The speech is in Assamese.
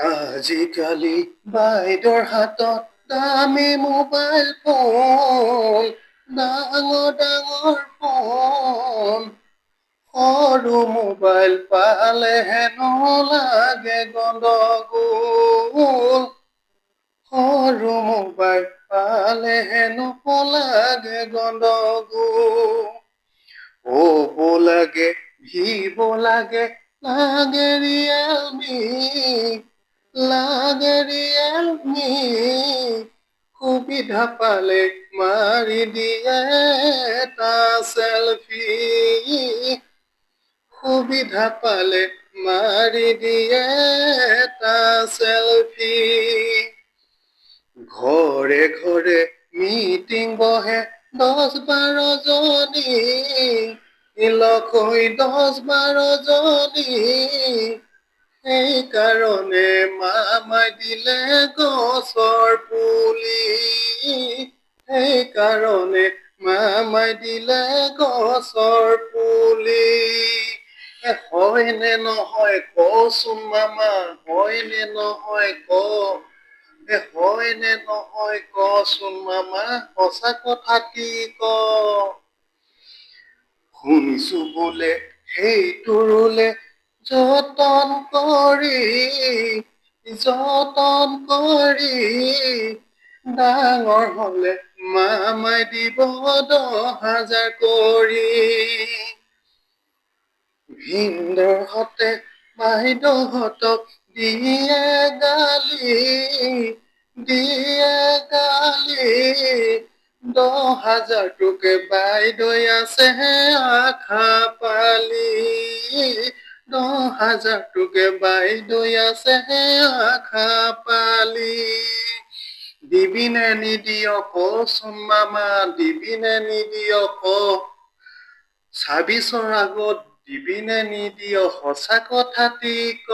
আজিকালি বাইদেউৰ হাতত দামী মোবাইল ফোন, ডাঙৰ ডাঙৰ ফোন। সৰু মোবাইল পালে হেনো লাগে গণ্ডগোল। সৰু মোবাইল পালে হেনো লাগে গণ্ডগোল। অ'ব লাগে, ভিভ লাগে, লাগে ৰিয়েলমি, লাগে ৰিয়েলমি। সুবিধা পালে মাৰি দিয়ে এটা চেলফি। সুবিধা পালে মাৰি দিয়ে এটা চেলফি। ঘৰে ঘৰে মিটিং বহে 10-12 জনী, লগ হৈ 10-12 জনী। সেইকাৰণে মামাই দিলে গছৰ পুলি। সেইকাৰণে মামাই দিলে গছৰ পুলি। হয় নে নহয় কচোন মামা, হয় নে নহয় ক? হয় নে নহয় কচোন মামা, সঁচা কথা কি ক? শুনিছো বোলে সেইটো ৰুলে যতন কৰি, যতন কৰি। ডাঙৰ হলে মামাই দিব 10,000 কৰি। ভিনদেউহঁতে বাইদেউহঁতক দিয়ে গালি, দিয়ে গালি। 10,000টোকে বাইদেউ আছে আশা পালি। 10,000টোকে বাইদেউ আছে আশা পালি। দিবি নে নিদিয় কচোন মামা, দিবি নে নিদিয় ক? 26ৰ আগত দিবি নে নিদিয় সঁচা কথাটি ক?